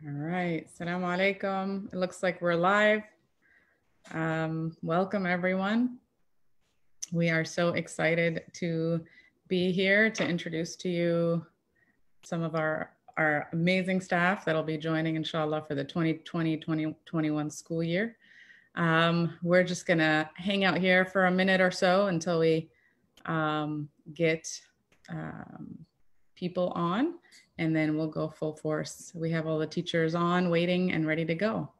All right. Assalamu alaikum. It looks like we're live. Welcome, everyone. We are so excited to be here to introduce to you some of our amazing staff that'll be joining, inshallah, for the 2020-2021 school year. We're just going to hang out here for a minute or so until we get people on, and then we'll go full force. We have all the teachers on, waiting and ready to go.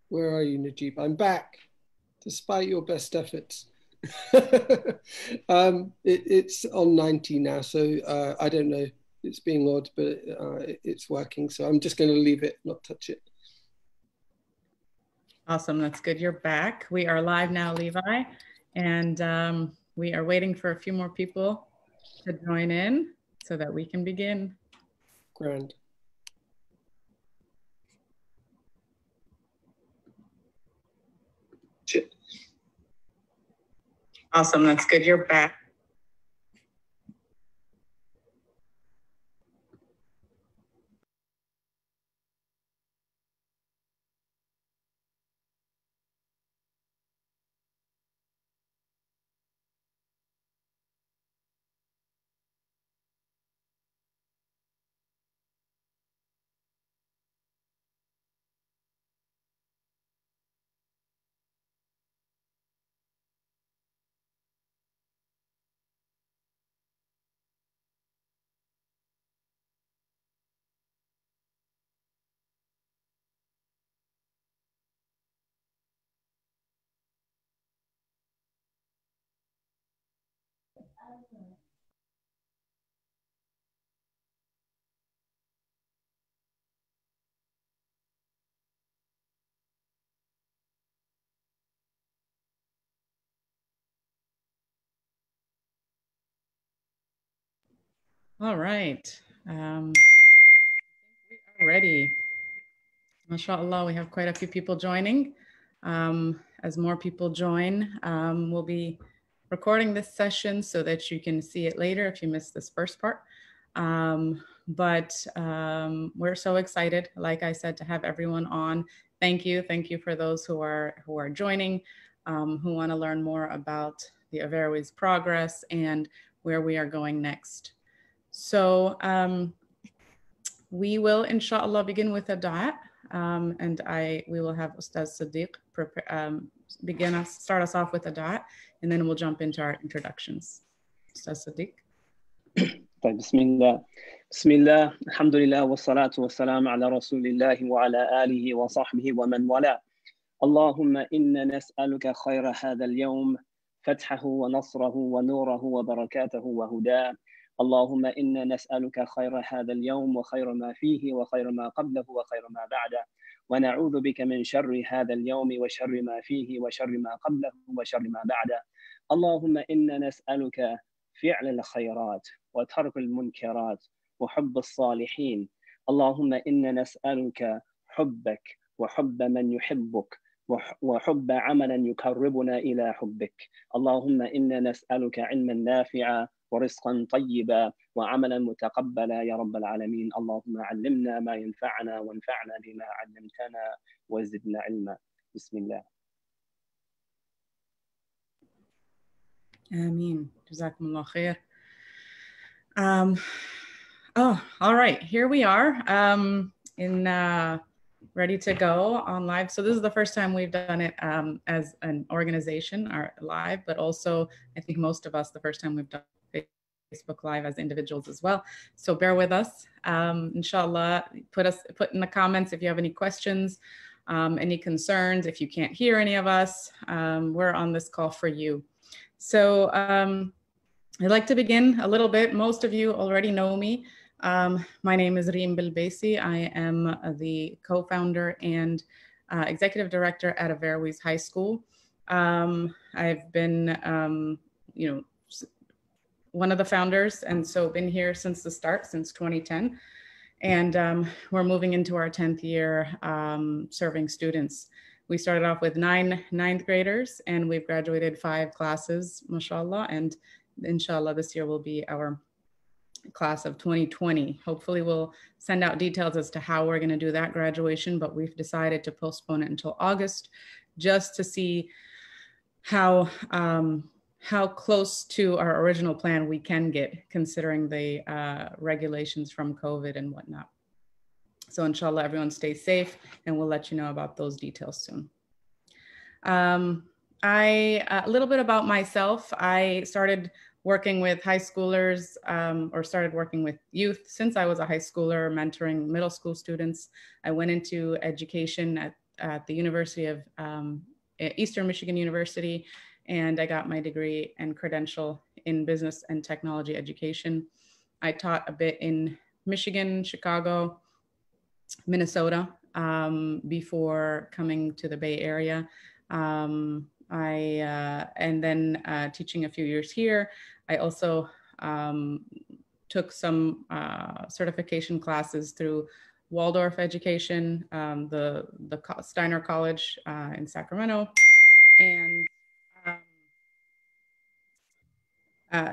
Where are you, Najib? I'm back, despite your best efforts. It's on 90 now, so I don't know. It's being odd, but it's working. So I'm just going to leave it, not touch it. Awesome. That's good. You're back. We are live now, Levi, and we are waiting for a few more people to join in so that we can begin. Grand. Awesome. That's good. You're back. All right. We are ready. MashaAllah, we have quite a few people joining. As more people join, we'll be recording this session so that you can see it later if you missed this first part. But we're so excited, like I said, to have everyone on. Thank you for those who are joining, who want to learn more about the Averroes progress and where we are going next. So we will, inshallah, begin with a dua, and we will have Ustaz Sadiq start us off with a dua, and then we'll jump into our introductions. Ustaz Sadiq. طيب بسم الله الحمد لله والصلاة والسلام على رسول الله وعلى آله وصحبه ومن والاه. اللهم إنا نسألك خير هذا اليوم، فتحه ونصره ونوره وبركاته وهداه. اللهم إنا نسألك خير هذا اليوم وخير ما فيه وخير ما قبله وخير ما بعده، ونعوذ بك من شر هذا اليوم وشر ما فيه وشر ما قبله وشر ما بعده. اللهم إنا نسألك فعل الخيرات وترك المنكرات وحب الصالحين. اللهم إنا نسألك حبك وحب من يحبك وحب عملا يقربنا إلى حبك. اللهم إنا نسألك علما نافعا ورزقا طيبا وعملا متقبلا يا رب العالمين. اللهم علمنا ما ينفعنا وانفعنا بما علمتنا وزدنا علما. بسم الله. Ameen. Jazakumullah khair. All right, here we are ready to go on live. So this is the first time we've done it as an organization, live, but also I think most of us, the first time we've done face Facebook Live as individuals as well. So bear with us. Inshallah, put in the comments if you have any questions, any concerns. If you can't hear any of us, we're on this call for you. So I'd like to begin a little bit. Most of you already know me. My name is Reem Bilbaisi. I am the co-founder and executive director at Averroes High School. I've been, one of the founders, and so been here since the start, since 2010. And we're moving into our 10th year serving students. We started off with 9 ninth graders, and we've graduated 5 classes, mashallah, and inshallah this year will be our class of 2020. Hopefully we'll send out details as to how we're going to do that graduation, but we've decided to postpone it until August just to see how close to our original plan we can get, considering the regulations from COVID and whatnot. So inshallah, everyone stay safe, and we'll let you know about those details soon. A little bit about myself. I started working with high schoolers, or started working with youth since I was a high schooler, mentoring middle school students. I went into education at the University of Eastern Michigan University, and I got my degree and credential in business and technology education. I taught a bit in Michigan, Chicago, Minnesota, before coming to the Bay Area. And then teaching a few years here. I also took some certification classes through Waldorf Education, the Steiner College in Sacramento. And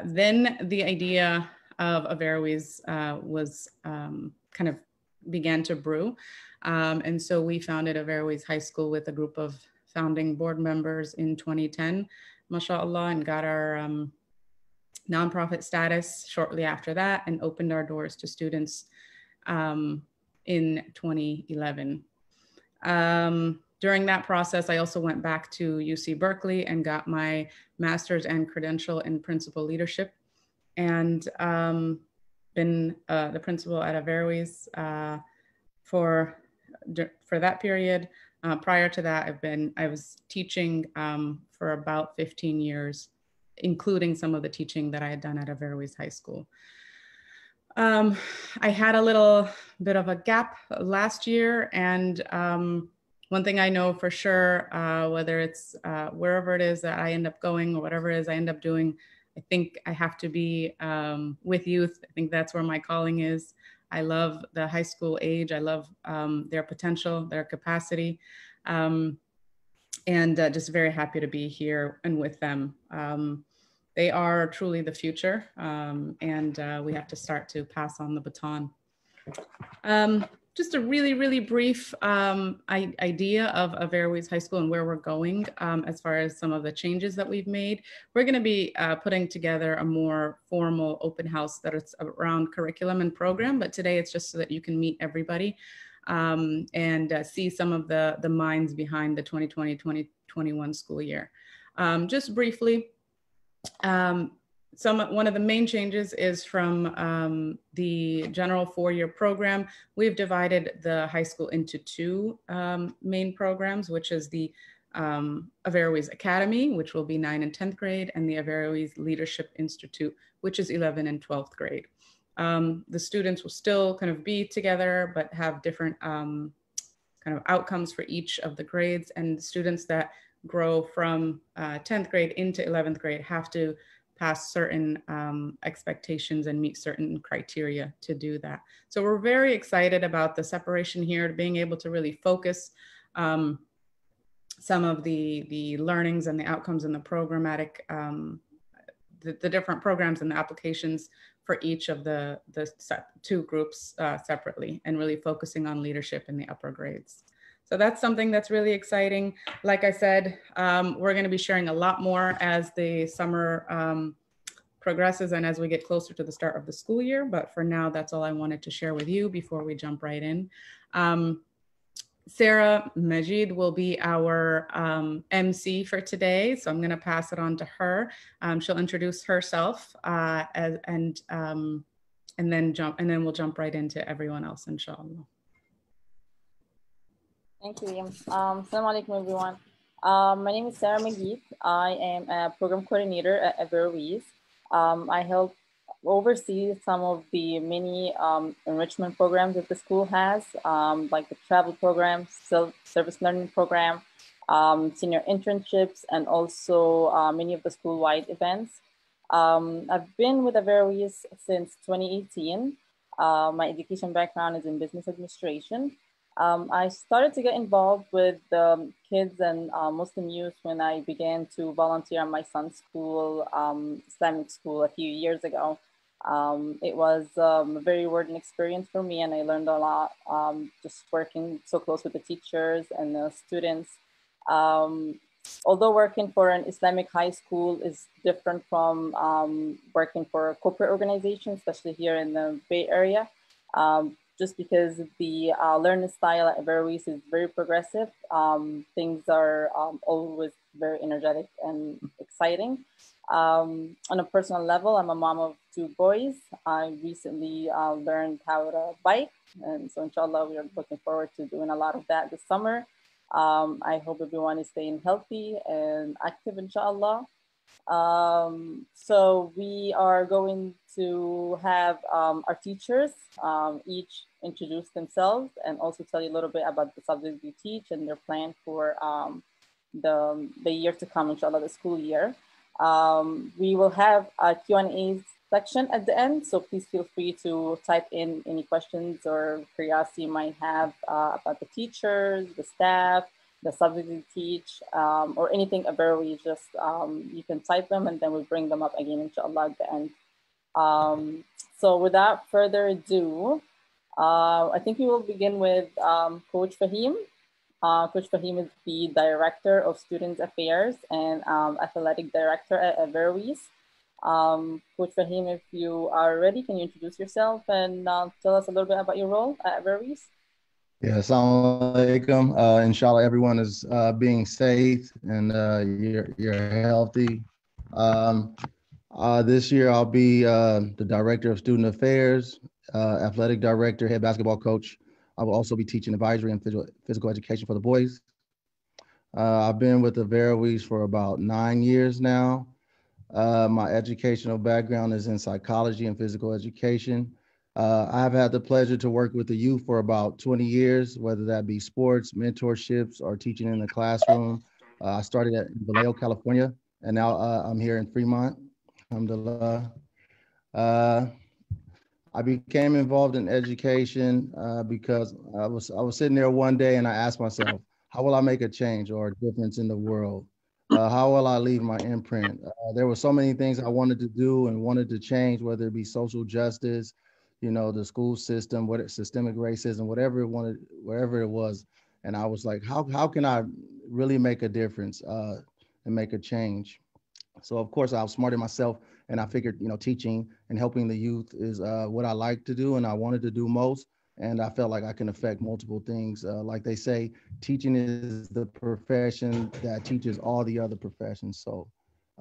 then the idea of Averroes was kind of began to brew. And so we founded Averroes High School with a group of founding board members in 2010, mashallah, and got our nonprofit status shortly after that, and opened our doors to students in 2011. During that process, I also went back to UC Berkeley and got my master's and credential in principal leadership, and been the principal at Averroes for that period. Prior to that, I was teaching for about 15 years, including some of the teaching that I had done at Averroes High School. I had a little bit of a gap last year, and one thing I know for sure, whether it's wherever it is that I end up going or whatever it is I end up doing, I think I have to be with youth. I think that's where my calling is. I love the high school age. I love their potential, their capacity, and just very happy to be here and with them. They are truly the future, and we have to start to pass on the baton. Just a really, really brief idea of Averroes High School and where we're going as far as some of the changes that we've made. We're going to be putting together a more formal open house that is around curriculum and program, but today it's just so that you can meet everybody and see some of the minds behind the 2020-2021 school year. Just briefly, one of the main changes is from the general 4-year program. We've divided the high school into 2 main programs, which is the Averroes Academy, which will be 9th and 10th grade, and the Averroes Leadership Institute, which is 11th and 12th grade. The students will still kind of be together, but have different kind of outcomes for each of the grades, and the students that grow from 10th grade into 11th grade have to pass certain expectations and meet certain criteria to do that. So we're very excited about the separation here, being able to really focus some of the learnings and the outcomes and the programmatic, the different programs and the applications for each of the 2 groups separately, and really focusing on leadership in the upper grades. So that's something that's really exciting. Like I said, we're going to be sharing a lot more as the summer progresses and as we get closer to the start of the school year. But for now, that's all I wanted to share with you before we jump right in. Sarah Majid will be our MC for today, so I'm going to pass it on to her. She'll introduce herself and then we'll jump right into everyone else, inshallah. Thank you, Liam. Assalamu alaikum, everyone. My name is Sarah Majid. I am a program coordinator at Averroes. I help oversee some of the many enrichment programs that the school has, like the travel program, service learning program, senior internships, and also many of the school-wide events. I've been with Averroes since 2018. My education background is in business administration. I started to get involved with kids and Muslim youth when I began to volunteer at my son's school, Islamic school, a few years ago. It was a very rewarding experience for me, and I learned a lot just working so close with the teachers and the students. Although working for an Islamic high school is different from working for a corporate organization, especially here in the Bay Area, just because the learning style at Averroes is very progressive. Things are always very energetic and exciting. On a personal level, I'm a mom of 2 boys. I recently learned how to bike, and so inshallah, we are looking forward to doing a lot of that this summer. I hope everyone is staying healthy and active, inshallah. So we are going to have our teachers each introduce themselves and also tell you a little bit about the subject we teach and their plan for the year to come, inshallah, the school year. We will have a Q&A section at the end, so please feel free to type in any questions or curiosity you might have about the teachers, the staff, the subject we teach, or anything Averroes, just you can type them and then we'll bring them up again, inshallah, at the end. So without further ado, I think we will begin with Coach Fahim. Coach Fahim is the Director of Student Affairs and Athletic Director at Averroes. Coach Fahim, if you are ready, can you introduce yourself and tell us a little bit about your role at Averroes? Yeah, assalamu alaikum. Inshallah, everyone is being safe and you're healthy. This year, I'll be the Director of Student Affairs, Athletic Director, Head Basketball Coach. I will also be teaching advisory and physical education for the boys. I've been with the Averroes for about 9 years now. My educational background is in psychology and physical education. I've had the pleasure to work with the youth for about 20 years, whether that be sports, mentorships, or teaching in the classroom. I started at Vallejo, California, and now I'm here in Fremont. Alhamdulillah. I became involved in education because I was sitting there one day and I asked myself, how will I make a change or a difference in the world? How will I leave my imprint? There were so many things I wanted to do and wanted to change, whether it be social justice, you know, the school system, systemic racism, wherever it was. And I was like, how can I really make a difference and make a change? So of course I outsmarted myself and I figured, you know, teaching and helping the youth is what I like to do and I wanted to do most. And I felt like I can affect multiple things. Like they say, teaching is the profession that teaches all the other professions. So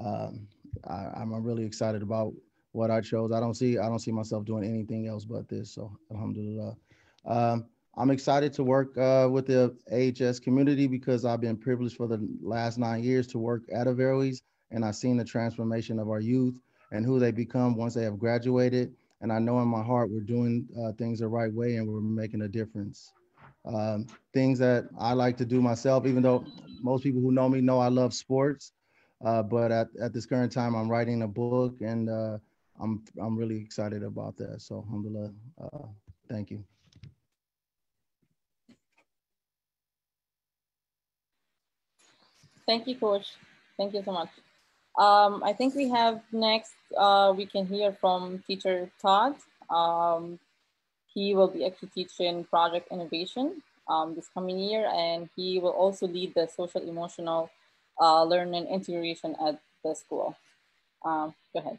I'm really excited about what I chose. I don't see myself doing anything else but this. So alhamdulillah. I'm excited to work with the AHS community because I've been privileged for the last 9 years to work at Averroes, and I've seen the transformation of our youth and who they become once they have graduated. And I know in my heart we're doing things the right way and we're making a difference. Things that I like to do myself, even though most people who know me know I love sports, but at this current time I'm writing a book and I'm really excited about that. So alhamdulillah, thank you. Thank you, Coach. Thank you so much. I think we have next, we can hear from teacher Todd. He will be actually teaching project innovation this coming year, and he will also lead the social emotional learning integration at the school. Go ahead.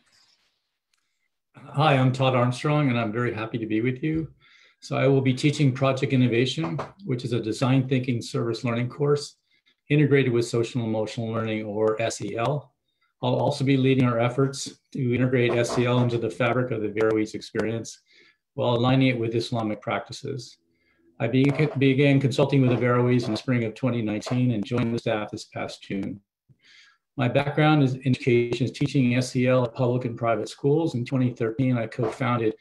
Hi, I'm Todd Armstrong, and I'm very happy to be with you. So I will be teaching Project Innovation, which is a design thinking service learning course integrated with social emotional learning, or SEL. I'll also be leading our efforts to integrate SEL into the fabric of the Averroes experience while aligning it with Islamic practices. I began consulting with Averroes in the spring of 2019 and joined the staff this past June. My background is in education, is teaching SEL at public and private schools. In 2013, I co-founded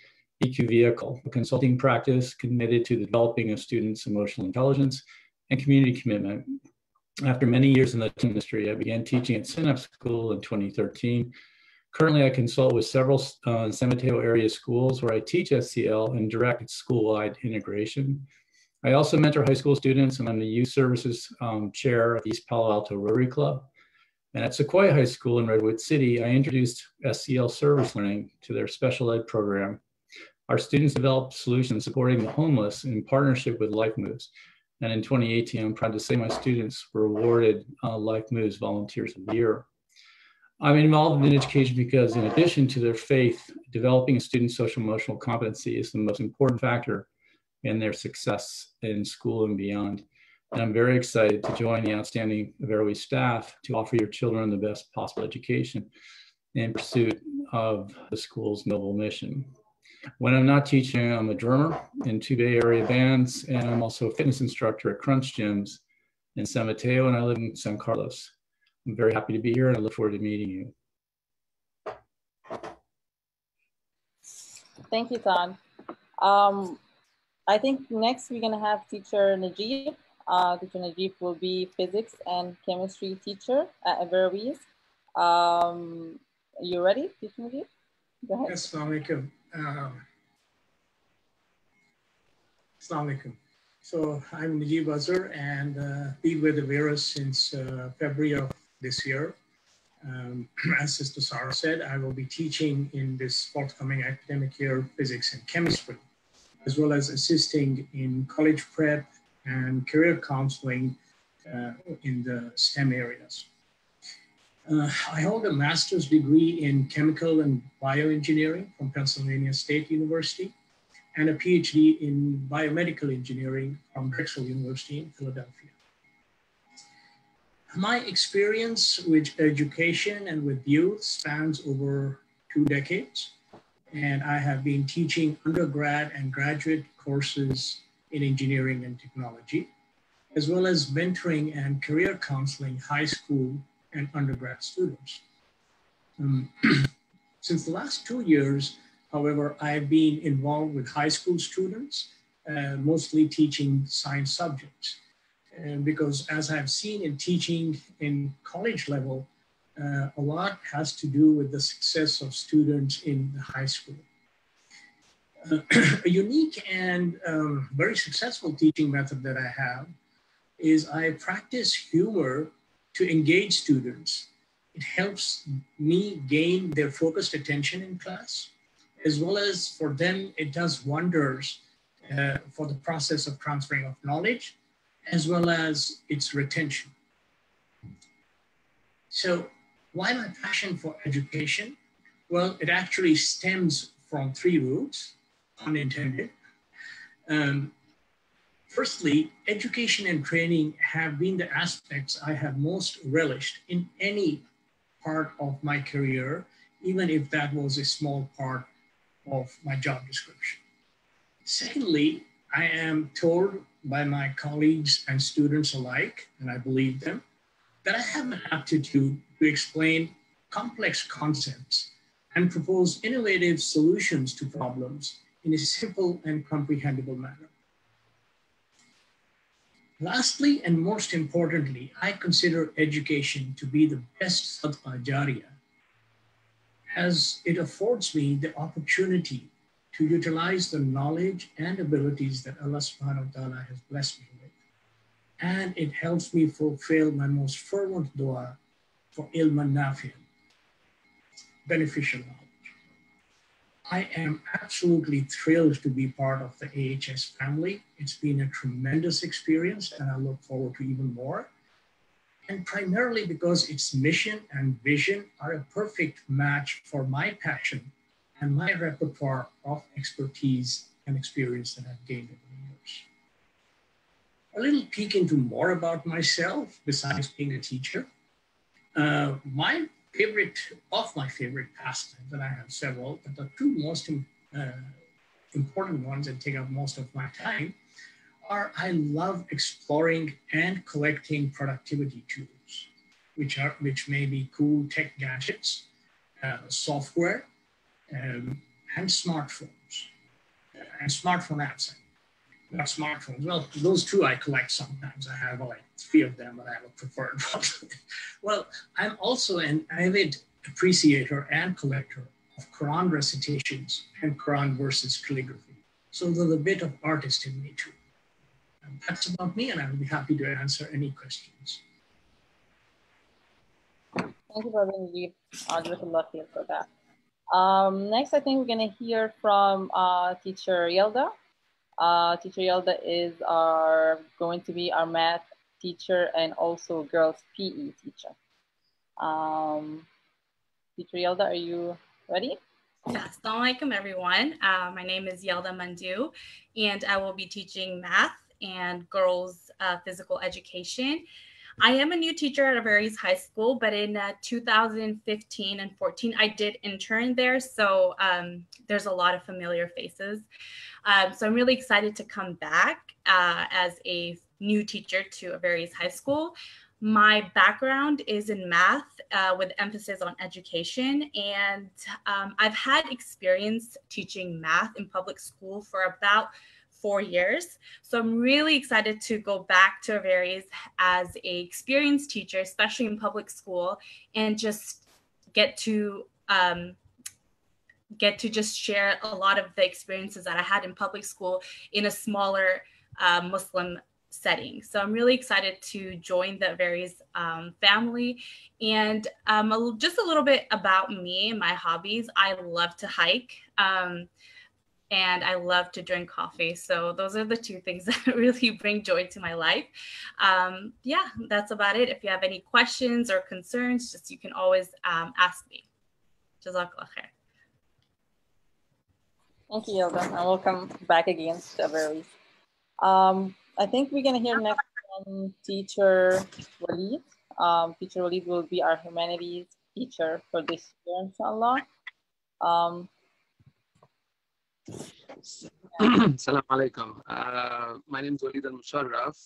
EQ Vehicle, a consulting practice committed to the developing of students' emotional intelligence and community commitment. After many years in the industry, I began teaching at Synapse School in 2013. Currently, I consult with several San Mateo area schools where I teach SEL and direct school-wide integration. I also mentor high school students, and I'm the youth services chair at East Palo Alto Rotary Club. And at Sequoia High School in Redwood City, I introduced SEL service learning to their special ed program. Our students developed solutions supporting the homeless in partnership with Life Moves. And in 2018, I'm proud to say my students were awarded Life Moves Volunteers of the Year. I'm involved in education because in addition to their faith, developing a student's social emotional competency is the most important factor in their success in school and beyond. And I'm very excited to join the outstanding Averroes staff to offer your children the best possible education in pursuit of the school's noble mission. When I'm not teaching, I'm a drummer in two Bay Area bands, and I'm also a fitness instructor at Crunch Gyms in San Mateo, and I live in San Carlos. I'm very happy to be here, and I look forward to meeting you. Thank you, Todd. I think next we're going to have teacher Najib. Teacher Najib will be physics and chemistry teacher at Averroes. You ready, teacher Najib? Go ahead. Yes, Assalamu alaikum. Assalamu alaikum. So I'm Najib Azhar and been with Averroes since February of this year. As Sister Sarah said, I will be teaching in this forthcoming academic year physics and chemistry, as well as assisting in college prep and career counseling in the STEM areas. I hold a master's degree in chemical and bioengineering from Pennsylvania State University and a PhD in biomedical engineering from Drexel University in Philadelphia. My experience with education and with youth spans over 2 decades, and I have been teaching undergrad and graduate courses in engineering and technology, as well as mentoring and career counseling high school and undergrad students. Since the last 2 years, however, I've been involved with high school students, mostly teaching science subjects. Because as I've seen in teaching in college level, a lot has to do with the success of students in the high school. A unique and very successful teaching method that I have is I practice humor to engage students. It helps me gain their focused attention in class, as well as for them, it does wonders for the process of transferring of knowledge, as well as its retention. So why my passion for education? Well, it actually stems from 3 roots, unintended. Firstly, education and training have been the aspects I have most relished in any part of my career, even if that was a small part of my job description. Secondly, I am told by my colleagues and students alike, and I believe them, that I have an aptitude to explain complex concepts and propose innovative solutions to problems in a simple and comprehensible manner. Lastly, and most importantly, I consider education to be the best sadaqah jariyah, as it affords me the opportunity to utilize the knowledge and abilities that Allah subhanahu wa ta'ala has blessed me with. And it helps me fulfill my most fervent dua for ilman nafi', beneficial knowledge. I am absolutely thrilled to be part of the AHS family. It's been a tremendous experience and I look forward to even more. And primarily because its mission and vision are a perfect match for my passion and my repertoire of expertise and experience that I've gained over the years. A little peek into more about myself, besides being a teacher. My favorite pastimes, and I have several, but the two most important ones that take up most of my time are I love exploring and collecting productivity tools, which may be cool tech gadgets, software, and smartphones, and smartphone apps. Not smartphones. Well, those two I collect sometimes. I have like 3 of them, but I have a preferred one. Well, I'm also an avid appreciator and collector of Quran recitations and Quran verses calligraphy. So there's a bit of artist in me too. And that's about me, and I will be happy to answer any questions. Thank you, Brother Najib. Jazakallah khair for that. Next, I think we're going to hear from Teacher Yelda. Teacher Yelda is going to be our math teacher and also girls PE teacher. Teacher Yelda, are you ready? Yes, assalamu alaikum everyone. My name is Yelda Mandu, and I will be teaching math and girls physical education. I am a new teacher at Averroes High School, but in 2015 and 14, I did intern there. So there's a lot of familiar faces. So I'm really excited to come back as a new teacher to Averroes High School. My background is in math with emphasis on education, and I've had experience teaching math in public school for about 4 years. So I'm really excited to go back to Averroes as a experienced teacher, especially in public school, and just get to just share a lot of the experiences that I had in public school in a smaller Muslim setting. So I'm really excited to join the Averroes family. And just a little bit about me and my hobbies. I love to hike. And I love to drink coffee. So those are the 2 things that really bring joy to my life. Yeah, that's about it. If you have any questions or concerns, you can always ask me. Jazakallah khair. Thank you, Yelda, and welcome back again to Averroes. I think we're going to hear next from Teacher Walid. Teacher Walid will be our humanities teacher for this year, inshallah. Assalamu alaikum. My name is Walid al-Musharraf.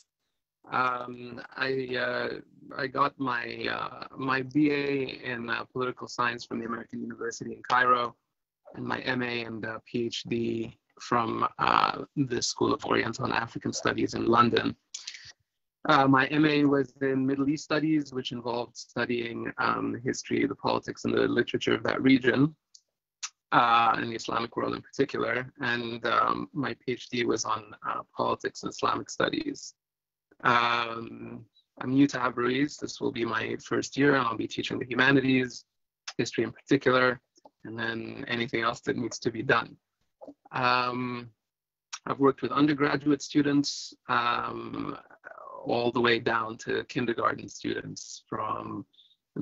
I got my BA in political science from the American University in Cairo, and my MA and PhD from the School of Oriental and African Studies in London. My MA was in Middle East Studies, which involved studying the history, the politics, and the literature of that region. In the Islamic world in particular, and my PhD was on politics and Islamic studies. I'm new to Averroes. This will be my first year, and I'll be teaching the humanities, history in particular, and then anything else that needs to be done. I've worked with undergraduate students all the way down to kindergarten students, from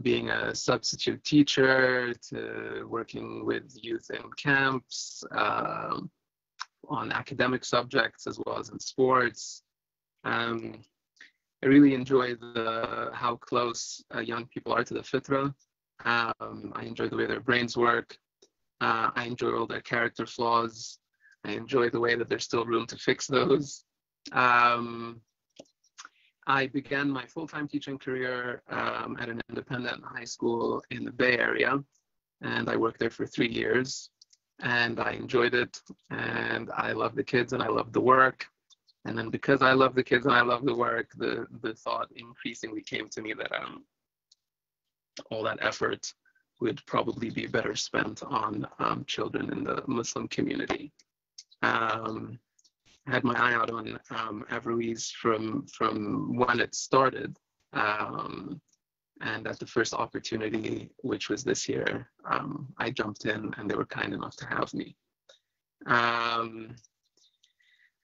being a substitute teacher to working with youth in camps, on academic subjects as well as in sports. I really enjoy how close young people are to the fitra. I enjoy the way their brains work. I enjoy all their character flaws. I enjoy the way that there's still room to fix those. I began my full-time teaching career at an independent high school in the Bay Area, and I worked there for 3 years, and I enjoyed it, and I love the kids and I love the work. And then because I love the kids and I love the work, the thought increasingly came to me that all that effort would probably be better spent on children in the Muslim community. I had my eye out on Averroes from when it started, and at the first opportunity, which was this year, I jumped in, and they were kind enough to have me.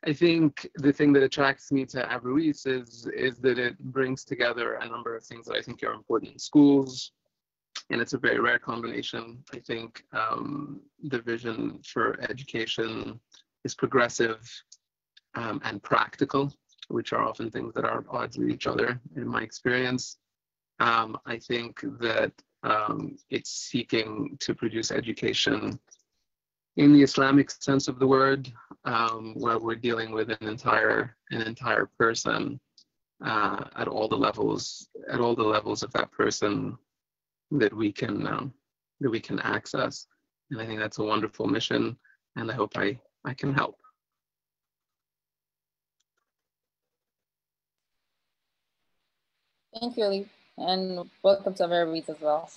I think the thing that attracts me to Averroes is that it brings together a number of things that I think are important in schools, and it's a very rare combination. I think the vision for education progressive and practical, which are often things that are at odds with each other in my experience. I think that it's seeking to produce education in the Islamic sense of the word, where we're dealing with an entire person at all the levels of that person that we can access. And I think that's a wonderful mission, and I hope I can help. Thank you, Ali, and welcome to Averroes as well.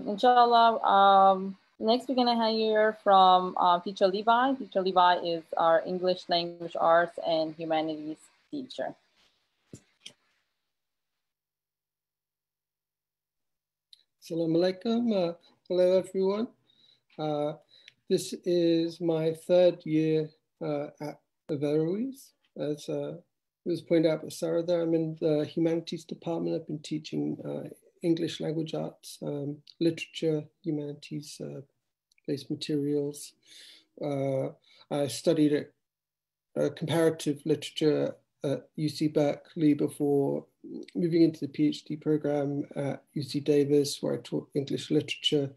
Inshallah, next we're gonna hear from teacher Levi. Teacher Levi is our English language arts and humanities teacher. Assalamu alaikum. Hello, everyone. This is my third year at Averroes. As it was pointed out by Sarah there, I'm in the humanities department. I've been teaching English language arts, literature, humanities based materials. I studied comparative literature at UC Berkeley before moving into the PhD program at UC Davis, where I taught English literature.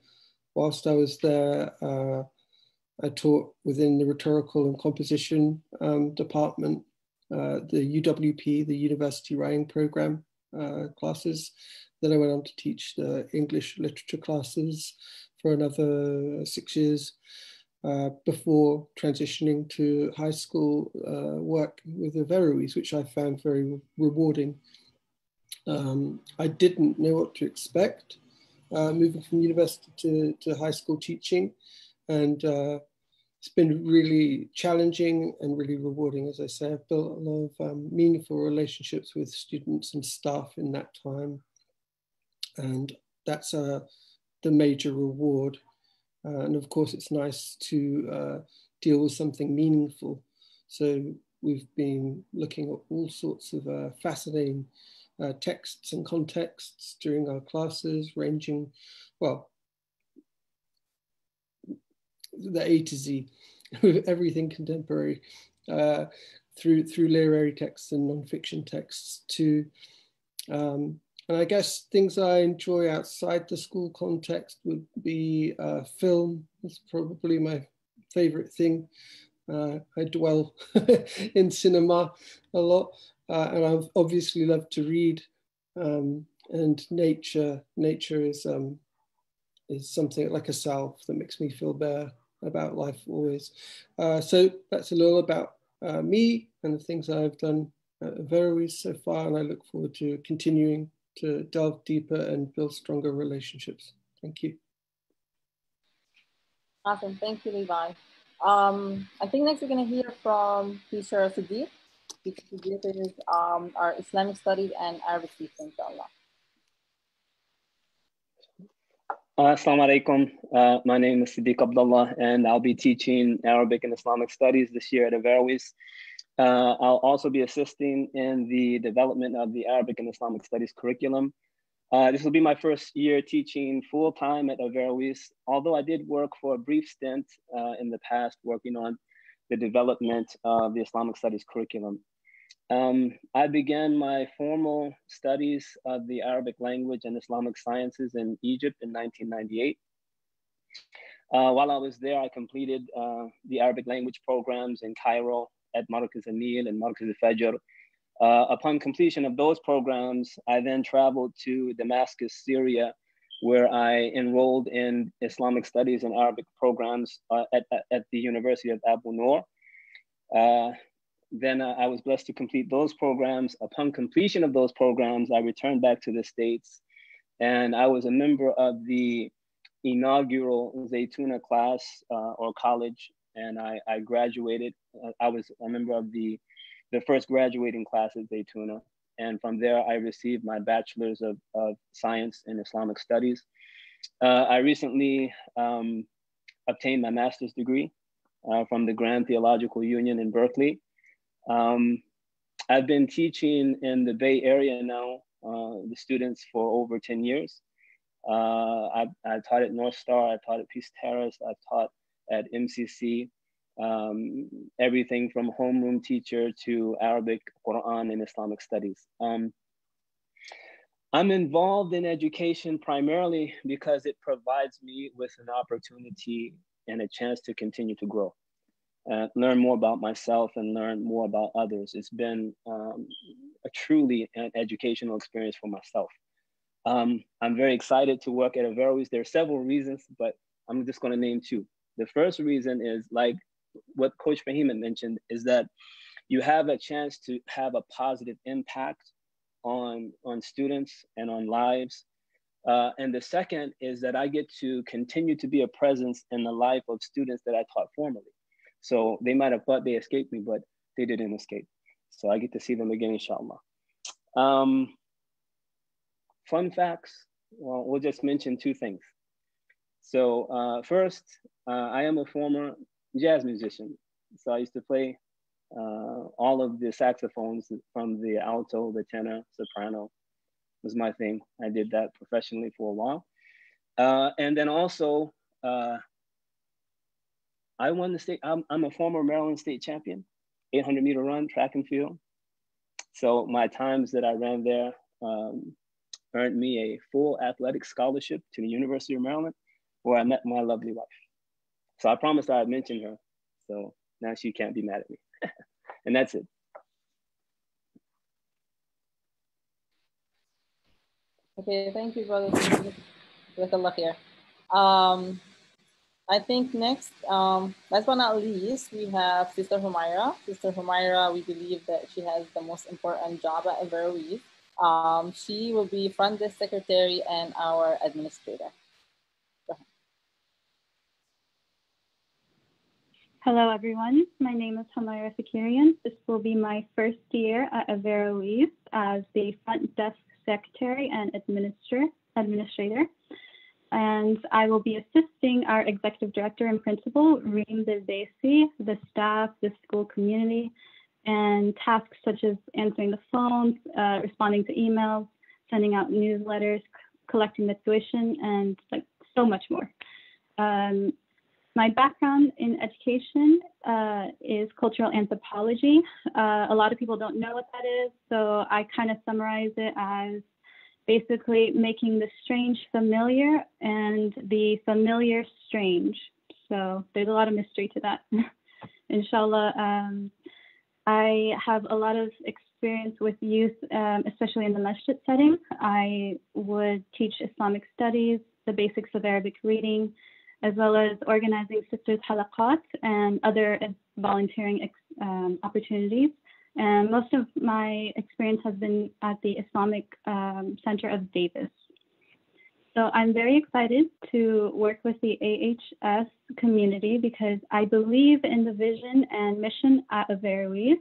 Whilst I was there, I taught within the rhetorical and composition department, the UWP, the University Writing Program classes. Then I went on to teach the English literature classes for another 6 years before transitioning to high school work with Averroes, which I found very rewarding. I didn't know what to expect moving from university to high school teaching, and it's been really challenging and really rewarding. As I say, I've built a lot of meaningful relationships with students and staff in that time, and that's the major reward. And of course, it's nice to deal with something meaningful. So we've been looking at all sorts of fascinating texts and contexts during our classes, ranging, well, the A to Z, everything contemporary, through literary texts and nonfiction texts to, and I guess things I enjoy outside the school context would be film. It's probably my favorite thing. I dwell in cinema a lot, and I've obviously loved to read. And nature is something like a salve that makes me feel better about life always. So that's a little about me and the things I've done at Averroes so far, and I look forward to continuing to delve deeper and build stronger relationships. Thank you. Awesome, thank you, Levi. I think next we're gonna hear from teacher Sadiq. Teacher Sadiq is our Islamic studies and Arabic teacher, inshallah. Assalamu alaikum. My name is Siddiq Abdullah, and I'll be teaching Arabic and Islamic studies this year at Averroes. I'll also be assisting in the development of the Arabic and Islamic studies curriculum. This will be my first year teaching full-time at Averroes, although I did work for a brief stint in the past working on the development of the Islamic studies curriculum. I began my formal studies of the Arabic language and Islamic sciences in Egypt in 1998. While I was there, I completed the Arabic language programs in Cairo at Markaz Anil and Markaz Al-Fajr. Upon completion of those programs, I then traveled to Damascus, Syria, where I enrolled in Islamic studies and Arabic programs at the University of Abu Noor. Then I was blessed to complete those programs. Upon completion of those programs, I returned back to the States, and I was a member of the inaugural Zaytuna class or college, and I graduated. I was a member of the first graduating class at Zaytuna, and from there I received my bachelor's of science in Islamic studies. I recently obtained my master's degree from the Grand Theological Union in Berkeley. I've been teaching in the Bay Area now, the students for over 10 years. I taught at North Star, I taught at Peace Terrace, I've taught at MCC, everything from homeroom teacher to Arabic, Quran, and Islamic studies. I'm involved in education primarily because it provides me with an opportunity and a chance to continue to grow, learn more about myself and learn more about others. It's been a truly an educational experience for myself. I'm very excited to work at Averroes. There are several reasons, but I'm just going to name two. The first reason is, like what Coach Fahim had mentioned, is that you have a chance to have a positive impact on students and on lives. And the second is that I get to continue to be a presence in the life of students that I taught formerly. So they might have thought they escaped me, but they didn't escape. So I get to see them again, inshallah. Fun facts, well, we'll just mention two things. So first, I am a former jazz musician. So I used to play all of the saxophones, from the alto, the tenor, soprano was my thing. I did that professionally for a while. And then also, I won the state, I'm a former Maryland state champion, 800-meter run, track and field. So my times that I ran there earned me a full athletic scholarship to the University of Maryland, where I met my lovely wife. So I promised I'd mention her. So now she can't be mad at me. And that's it. Okay, thank you, brother. Jazakallah khair. I think next, last but not least, we have Sister Humaira. Sister Humaira, we believe that she has the most important job at Averroes. She will be front desk secretary and our administrator. Go ahead. Hello, everyone. My name is Humaira Fakirian. This will be my first year at Averroes as the front desk secretary and administrator. And I will be assisting our executive director and principal, Reem Bilbesi, the staff, the school community, and tasks such as answering the phones, responding to emails, sending out newsletters, collecting the tuition, and like so much more. My background in education is cultural anthropology. A lot of people don't know what that is, so I kind of summarize it as basically making the strange familiar and the familiar strange. So there's a lot of mystery to that. Inshallah, I have a lot of experience with youth, especially in the masjid setting. I would teach Islamic studies, the basics of Arabic reading, as well as organizing sisters halaqat and other volunteering opportunities. And most of my experience has been at the Islamic Center of Davis. So I'm very excited to work with the AHS community because I believe in the vision and mission at Averroes.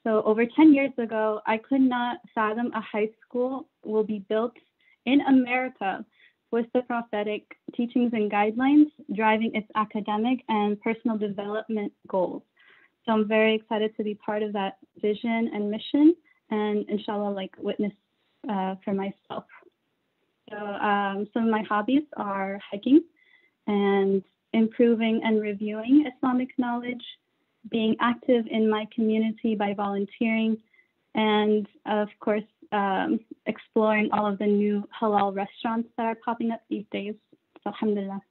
So over 10 years ago, I could not fathom a high school will be built in America with the prophetic teachings and guidelines driving its academic and personal development goals. So I'm very excited to be part of that vision and mission, and inshallah, like witness for myself. So some of my hobbies are hiking and improving and reviewing Islamic knowledge, being active in my community by volunteering, and of course, exploring all of the new halal restaurants that are popping up these days. So alhamdulillah.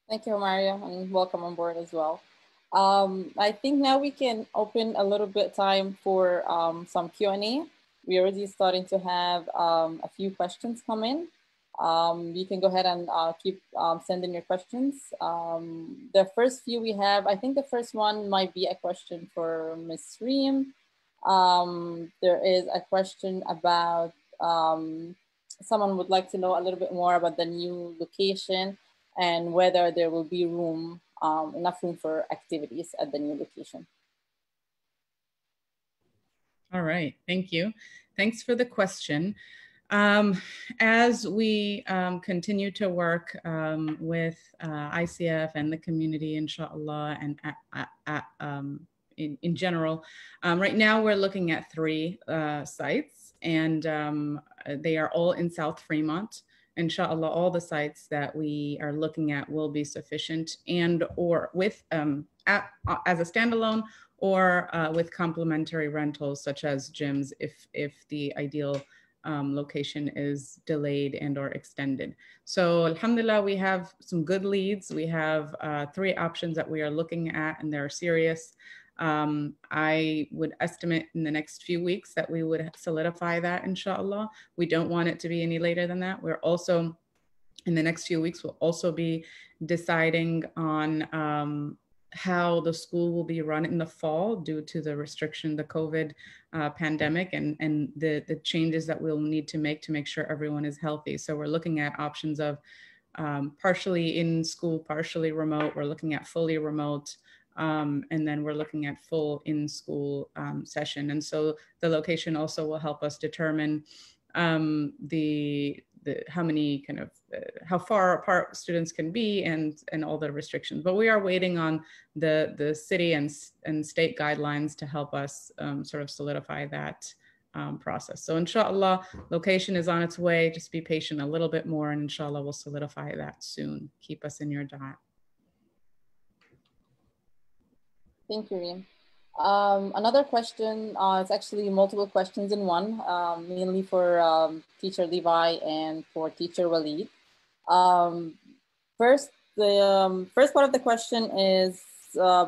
Thank you, Maria, and welcome on board as well. I think now we can open a little bit time for some Q&A. We're already starting to have a few questions come in. You can go ahead and keep sending your questions. The first few we have, I think the first one might be a question for Ms. Reem. There is a question about, someone would like to know a little bit more about the new location and whether there will be room, enough room for activities at the new location. All right, thank you. Thanks for the question. As we continue to work with ICF and the community, inshallah, and in general, right now we're looking at 3 sites, and they are all in South Fremont. inshallah, all the sites that we are looking at will be sufficient and or with as a standalone or with complementary rentals such as gyms if the ideal location is delayed and or extended. So alhamdulillah, we have some good leads. We have 3 options that we are looking at, and they're serious. I would estimate in the next few weeks that we would solidify that, inshallah. We don't want it to be any later than that. We're also, in the next few weeks, we'll also be deciding on how the school will be run in the fall due to the restriction, the COVID pandemic, and the changes that we'll need to make sure everyone is healthy. So we're looking at options of partially in school, partially remote. We're looking at fully remote. And then we're looking at full in-school session. And so the location also will help us determine how many kind of how far apart students can be and all the restrictions. But we are waiting on the city and state guidelines to help us sort of solidify that process. So inshallah, location is on its way. Just be patient a little bit more, and inshallah we'll solidify that soon. Keep us in your dua. Thank you, Reem. Another question, it's actually multiple questions in one, mainly for Teacher Levi and for Teacher Walid. First, the first part of the question is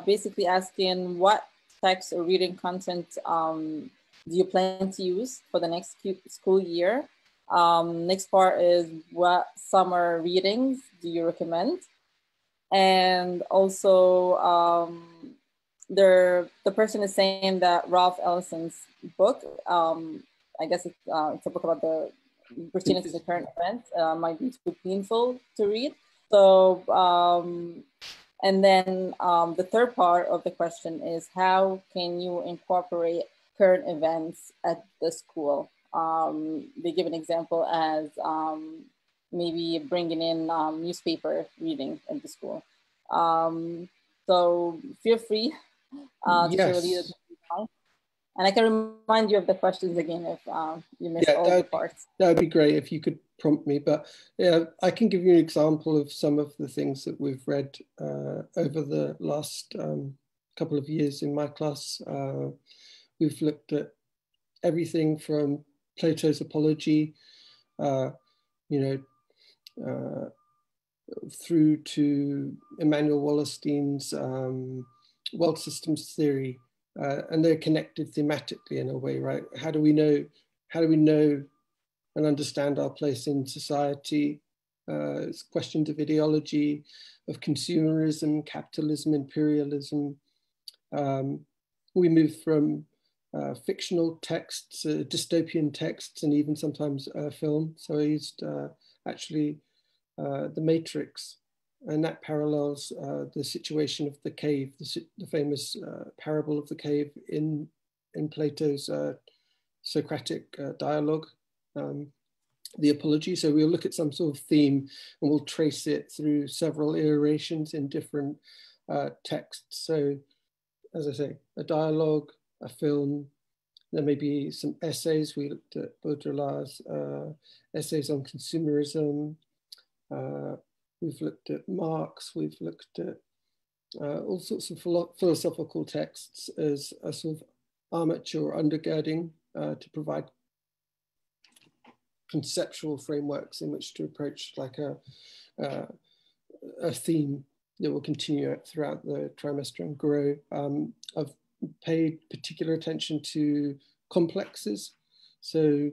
basically asking what text or reading content do you plan to use for the next school year? Next part is what summer readings do you recommend? And also, the person is saying that Ralph Ellison's book, I guess it's a book about the pertaining to the current event, might be too painful to read. So, and then the third part of the question is how can you incorporate current events at the school? They give an example as maybe bringing in newspaper reading at the school. So feel free. Yes. And I can remind you of the questions again if you missed all the parts. That would be great if you could prompt me. But yeah, I can give you an example of some of the things that we've read over the last couple of years in my class. We've looked at everything from Plato's Apology, through to Immanuel Wallerstein's world systems theory, and they're connected thematically in a way, right? How do we know and understand our place in society? It's questions of ideology, of consumerism, capitalism, imperialism. We move from fictional texts, dystopian texts, and even sometimes film. So I used actually The Matrix, and that parallels the situation of the cave, the famous parable of the cave in Plato's Socratic dialogue, the Apology. So we'll look at some sort of theme and we'll trace it through several iterations in different texts. So as I say, a dialogue, a film, there may be some essays. We looked at Baudrillard's essays on consumerism. We've looked at Marx, we've looked at all sorts of philosophical texts as a sort of armature or undergirding to provide conceptual frameworks in which to approach like a theme that will continue throughout the trimester and grow. I've paid particular attention to complexes. So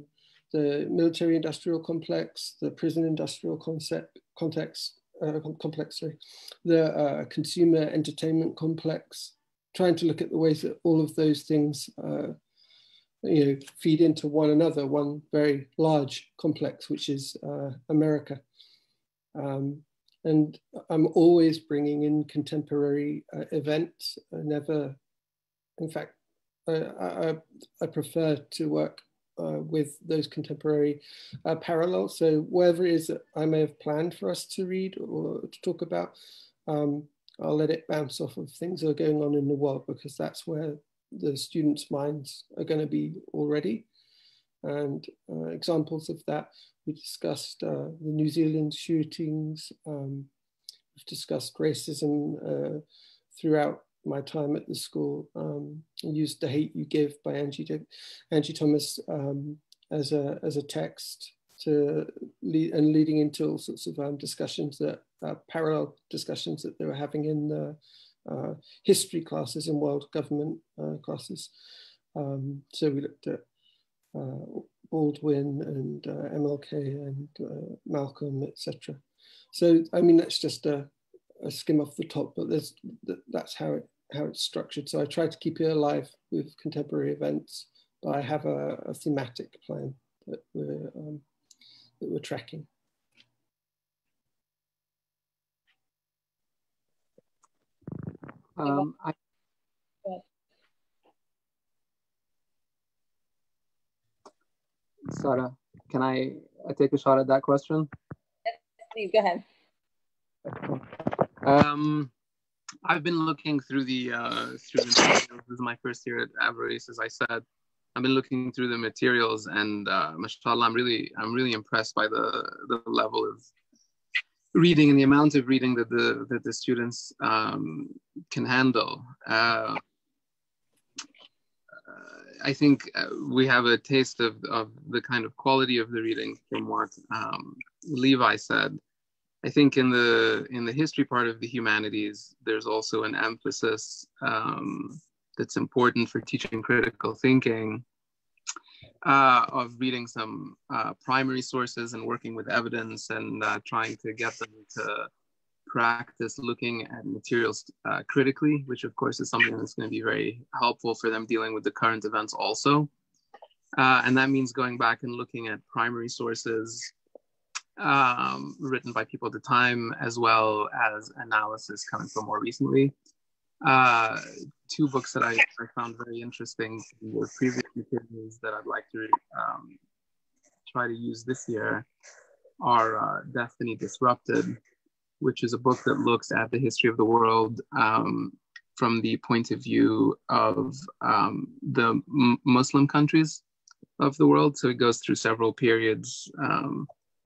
the military industrial complex, the prison industrial complex, the consumer entertainment complex, trying to look at the ways that all of those things feed into one another, one very large complex, which is America. And I'm always bringing in contemporary events. In fact, I prefer to work with those contemporary parallels. So whatever it is that I may have planned for us to read or to talk about, I'll let it bounce off of things that are going on in the world, because that's where the students' minds are going to be already. And examples of that, we discussed the New Zealand shootings. We've discussed racism throughout my time at the school. I used The Hate You Give by Angie Thomas as a text to leading into all sorts of discussions that parallel discussions that they were having in the history classes and world government classes. So we looked at Baldwin and MLK and Malcolm, etc. So I mean that's just a skim off the top, but that's how it's structured. So I try to keep it alive with contemporary events, but I have a thematic plan that we're tracking. Sarah, can I take a shot at that question? Yes, please, go ahead. I've been looking through the materials. This is my first year at Averroes, as I said. I've been looking through the materials, and mashallah, I'm really impressed by the level of reading and the amount of reading that the students can handle. I think we have a taste of the kind of quality of the reading from what Levi said. I think in the history part of the humanities, there's also an emphasis that's important for teaching critical thinking, of reading some primary sources and working with evidence and trying to get them to practice looking at materials critically, which of course is something that's going to be very helpful for them dealing with the current events also. And that means going back and looking at primary sources written by people at the time, as well as analysis coming from more recently. Two books that I found very interesting in the previous materials that I'd like to try to use this year are Destiny Disrupted, which is a book that looks at the history of the world from the point of view of the Muslim countries of the world. So it goes through several periods,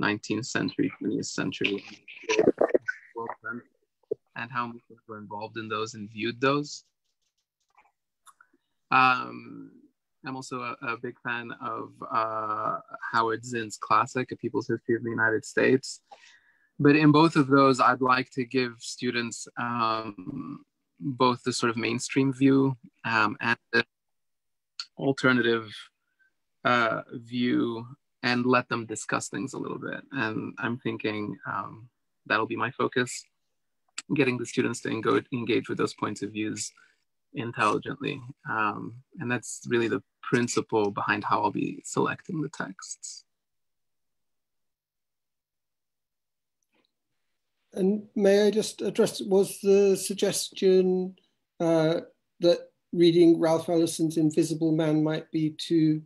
19th century, 20th century, and how Muslims were involved in those and viewed those. I'm also a big fan of Howard Zinn's classic, A People's History of the United States. But in both of those, I'd like to give students both the sort of mainstream view and the alternative view, and let them discuss things a little bit. And I'm thinking that'll be my focus, getting the students to engage with those points of views intelligently. And that's really the principle behind how I'll be selecting the texts. And may I just address, was the suggestion that reading Ralph Ellison's Invisible Man might be too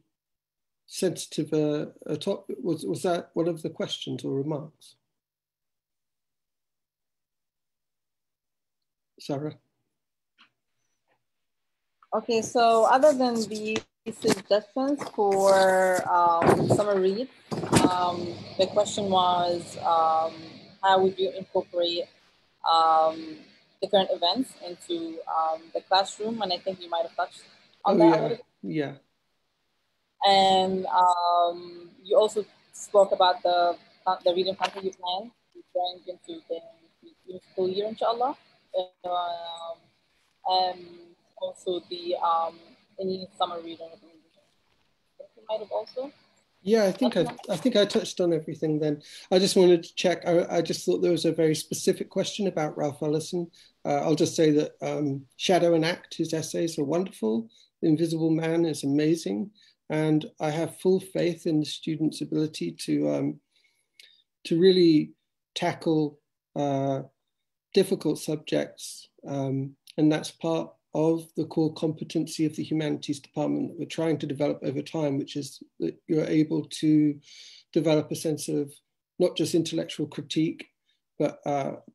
sensitive a topic? Was that one of the questions or remarks? Sarah? Okay, so other than the suggestions for summer read, the question was, how would you incorporate the current events into the classroom? And I think you might have touched on that a little bit. Yeah. And you also spoke about the reading content you plan to join into the new school year, inshallah. And also the any summer reading recommendation. You might have also. Yeah, I think I touched on everything then. I just wanted to check. I just thought there was a very specific question about Ralph Ellison. I'll just say that Shadow and Act, his essays are wonderful. The Invisible Man is amazing. And I have full faith in the students' ability to really tackle difficult subjects. And that's part of the core competency of the humanities department that we're trying to develop over time, which is that you're able to develop a sense of not just intellectual critique, but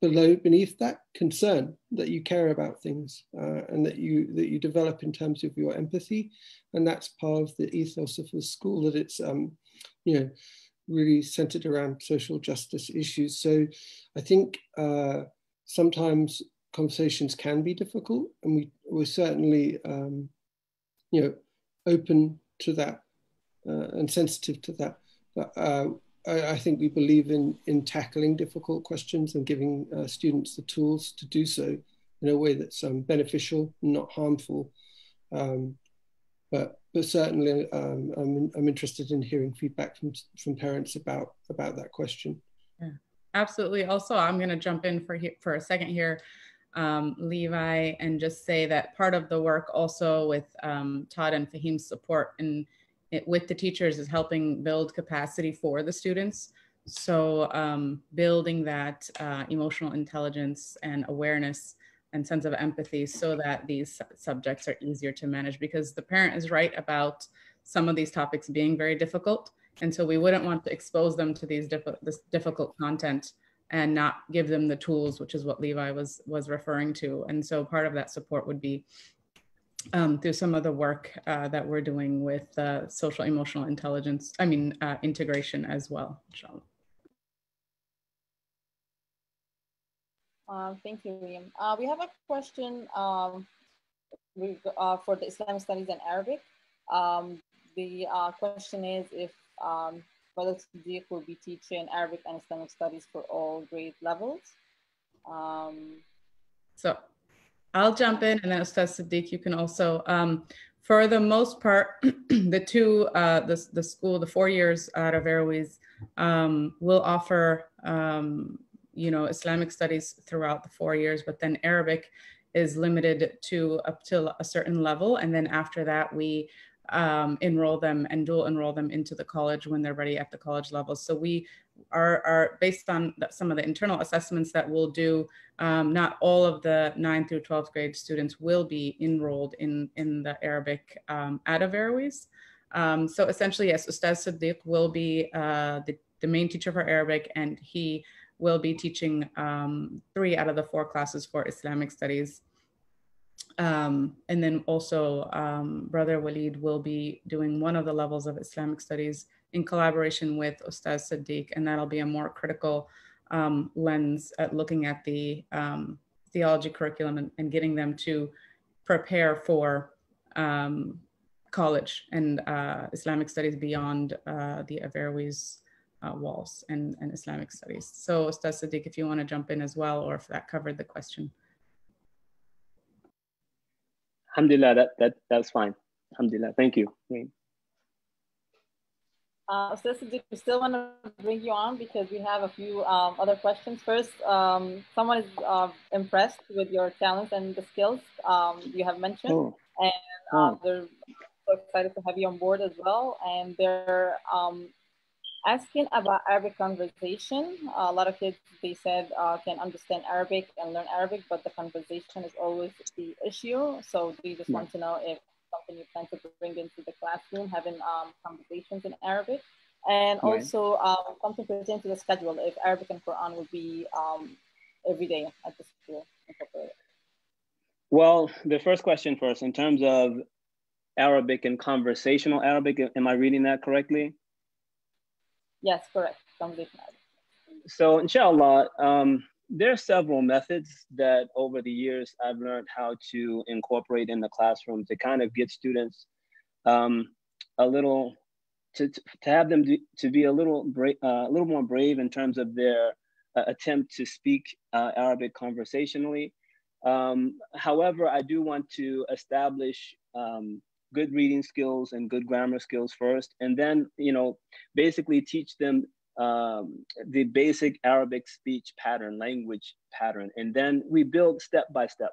beneath that, concern, that you care about things, and that you develop in terms of your empathy. And that's part of the ethos of the school, that it's really centered around social justice issues. So I think sometimes conversations can be difficult, and we're certainly open to that and sensitive to that. But I think we believe in tackling difficult questions and giving students the tools to do so in a way that's beneficial, not harmful. But certainly, I'm interested in hearing feedback from parents about that question. Yeah, absolutely. Also, I'm going to jump in for a second here, Levi, and just say that part of the work also with Todd and Fahim's support with the teachers is helping build capacity for the students. So building that emotional intelligence and awareness and sense of empathy so that these subjects are easier to manage, because the parent is right about some of these topics being very difficult. And so we wouldn't want to expose them to this difficult content and not give them the tools, which is what Levi was referring to. And so part of that support would be through some of the work that we're doing with social emotional intelligence, integration as well, inshallah. Thank you, Miriam. We have a question for the Islamic Studies and Arabic. The question is if Brother Siddiq will be teaching Arabic and Islamic Studies for all grade levels. So I'll jump in, and then Ustaz Siddiq, you can also, for the most part, the 4 years at Averroes will offer Islamic studies throughout the 4 years, but then Arabic is limited to up till a certain level. And then after that, we enroll them and dual enroll them into the college when they're ready at the college level. So we are based on some of the internal assessments that we'll do. Not all of the 9th through 12th grade students will be enrolled in the Arabic at Averroes. So essentially, yes, Ustaz Siddiq will be the main teacher for Arabic, and he will be teaching 3 out of the 4 classes for Islamic studies. And then also Brother Walid will be doing one of the levels of Islamic studies in collaboration with Ustaz Siddiq, and that'll be a more critical lens at looking at the theology curriculum and getting them to prepare for college and Islamic studies beyond the Averroes walls and Islamic studies. So Ustaz Siddiq, if you want to jump in as well, or if that covered the question. Alhamdulillah, that's fine. Alhamdulillah, thank you. Ustaz Siddiq, we still want to bring you on because we have a few other questions. First, someone is impressed with your talents and the skills you have mentioned, and they're so excited to have you on board as well. And they're asking about Arabic conversation. A lot of kids, they said, can understand Arabic and learn Arabic, but the conversation is always the issue. So they just want to know if something you plan to bring into the classroom, having conversations in Arabic. And also something pertaining to the schedule, if Arabic and Quran will be every day at the school incorporated. Well, the first question first, in terms of Arabic and conversational Arabic, am I reading that correctly? Yes, correct. Conversational Arabic. So inshallah, there are several methods that over the years I've learned how to incorporate in the classroom to kind of get students a little, to have them to be a little more brave in terms of their attempt to speak Arabic conversationally. However, I do want to establish good reading skills and good grammar skills first, and then, basically teach them the basic Arabic speech pattern, language pattern, and then we build step by step.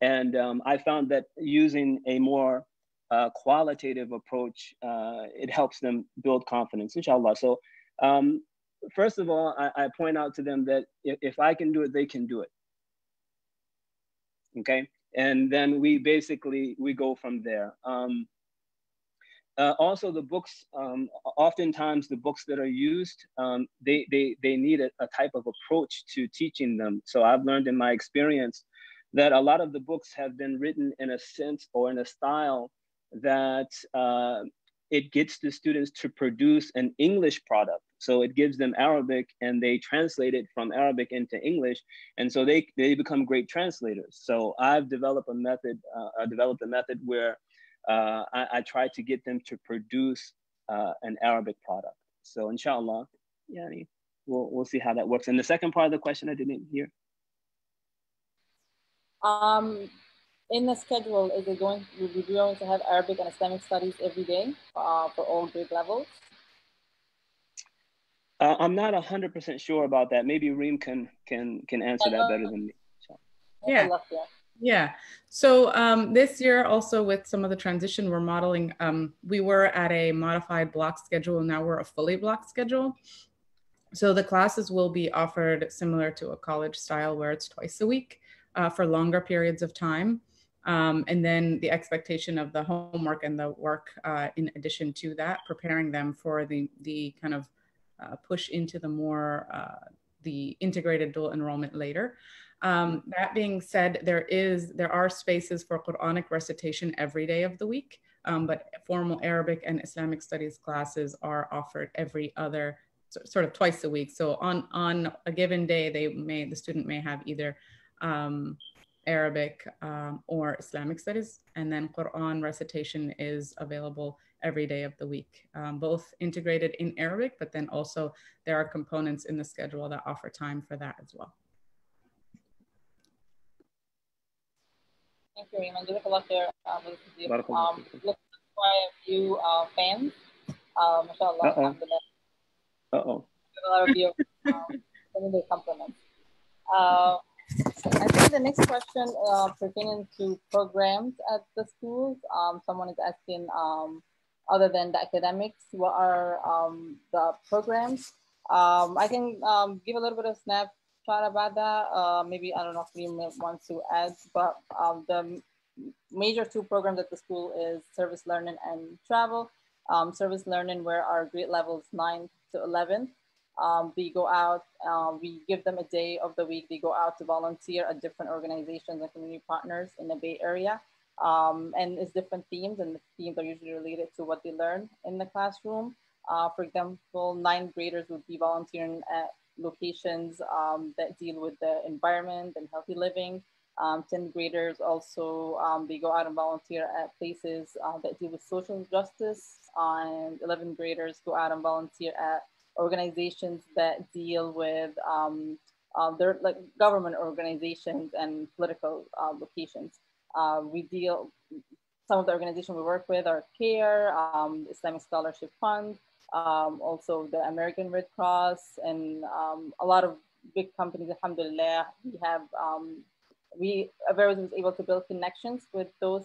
And I found that using a more qualitative approach, it helps them build confidence, inshallah. So first of all, I point out to them that if I can do it, they can do it. Okay, and then we go from there. Also, the books, oftentimes the books that are used, they need a type of approach to teaching them. So I've learned in my experience that a lot of the books have been written in a sense or in a style that it gets the students to produce an English product. So it gives them Arabic and they translate it from Arabic into English. And so they become great translators. So I've developed a method, where I try to get them to produce an Arabic product. So inshallah, yani, we'll see how that works. And the second part of the question I didn't hear. In the schedule, is it going to have Arabic and Islamic studies every day for all grade levels? I'm not 100% sure about that. Maybe Reem can answer that better than me. Yeah. So this year also with some of the transition we're modeling, we were at a modified block schedule and now we're a fully block schedule. So the classes will be offered similar to a college style where it's twice a week for longer periods of time. And then the expectation of the homework and the work in addition to that, preparing them for the kind of push into the more the integrated dual enrollment later. That being said, there are spaces for Quranic recitation every day of the week, but formal Arabic and Islamic studies classes are offered every other, sort of twice a week. So on a given day, the student may have either Arabic or Islamic studies, and then Quran recitation is available every day of the week, both integrated in Arabic, but then also there are components in the schedule that offer time for that as well. Thank you, Reem. And jazakallah khair. Look for a few fans. MashaAllah. Uh-oh. A lot of you sending their compliments. I think the next question pertaining to programs at the schools. Someone is asking, other than the academics, what are the programs? I can give a little bit of snapshot about that. Maybe, I don't know if Reem wants to add, but the major two programs at the school is service learning and travel. Service learning, where our grade levels 9 to 11. They go out, we give them a day of the week. They go out to volunteer at different organizations and community partners in the Bay Area. And it's different themes, and the themes are usually related to what they learn in the classroom. For example, 9th graders would be volunteering at locations that deal with the environment and healthy living. 10th graders also, they go out and volunteer at places that deal with social justice. And 11th graders go out and volunteer at organizations that deal with they're like government organizations and political locations. Some of the organizations we work with are CARE, Islamic Scholarship Fund, also the American Red Cross, and a lot of big companies. Alhamdulillah, we have Averroes was able to build connections with those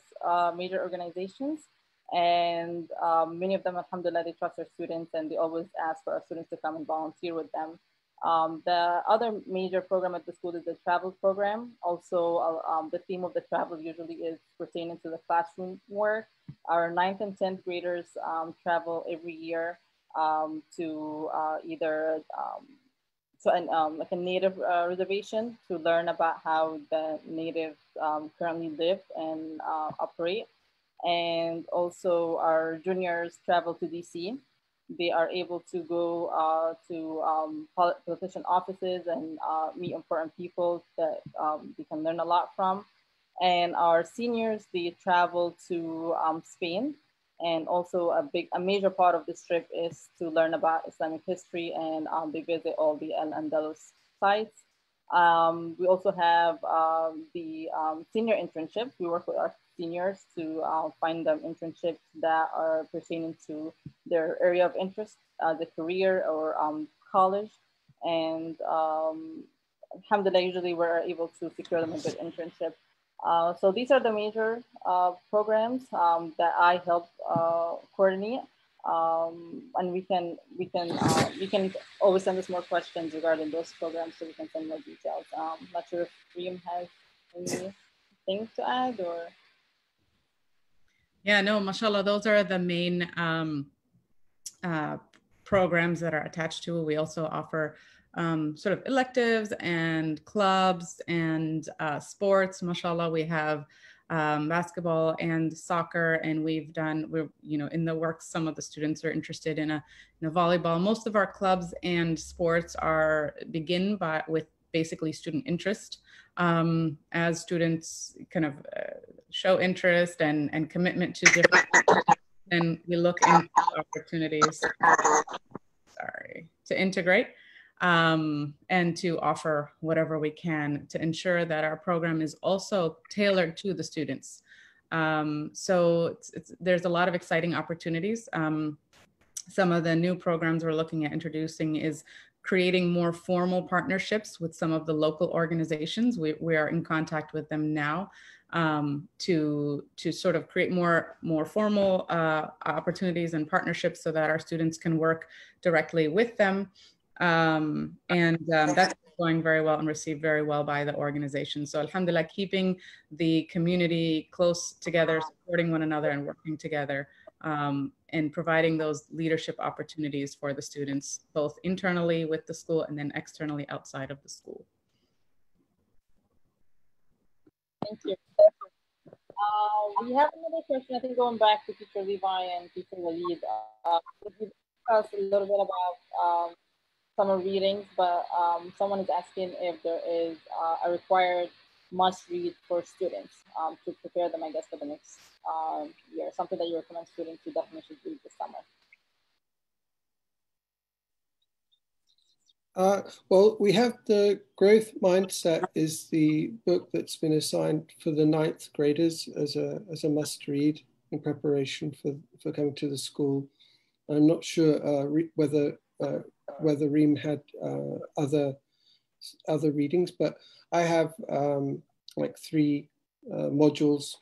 major organizations. And many of them, alhamdulillah, they trust their students and they always ask for our students to come and volunteer with them. The other major program at the school is the travel program. Also, the theme of the travel usually is pertaining to the classroom work. Our 9th and 10th graders travel every year to either like a native reservation to learn about how the natives currently live and operate. And also our juniors travel to DC. They are able to go to politician offices and meet important people that they can learn a lot from. And our seniors, they travel to Spain. And also a major part of this trip is to learn about Islamic history, and they visit all the Al-Andalus sites. We also have the senior internship. We work with our seniors to find them internships that are pertaining to their area of interest, the career or college. And alhamdulillah, usually we're able to secure them a good internship. So these are the major programs that I help coordinate. And we can always send us more questions regarding those programs, so we can send more details. Not sure if Reem has anything to add or. Yeah, no, mashallah, those are the main programs that are attached to it. We also offer sort of electives and clubs and sports. Mashallah, we have basketball and soccer, and we're in the works. Some of the students are interested in a volleyball. Most of our clubs and sports begin with basically student interest. As students kind of show interest and commitment to different, then we look into opportunities to integrate and to offer whatever we can to ensure that our program is also tailored to the students. So there's a lot of exciting opportunities. Some of the new programs we're looking at introducing is creating more formal partnerships with some of the local organizations. We are in contact with them now to sort of create more formal opportunities and partnerships so that our students can work directly with them. That's going very well and received very well by the organization. So alhamdulillah, keeping the community close together, supporting one another and working together, and providing those leadership opportunities for the students, both internally with the school and then externally outside of the school. Thank you. We have another question, I think, going back to Teacher Levi and Teacher Walid. Could you discuss a little bit about summer readings, but someone is asking if there is a required must read for students to prepare them, I guess, for the next year, something that you recommend students to definitely should read this summer. Well, we have the Growth Mindset is the book that's been assigned for the 9th graders as a must read in preparation for coming to the school. I'm not sure whether Reem had other readings, but I have like 3 modules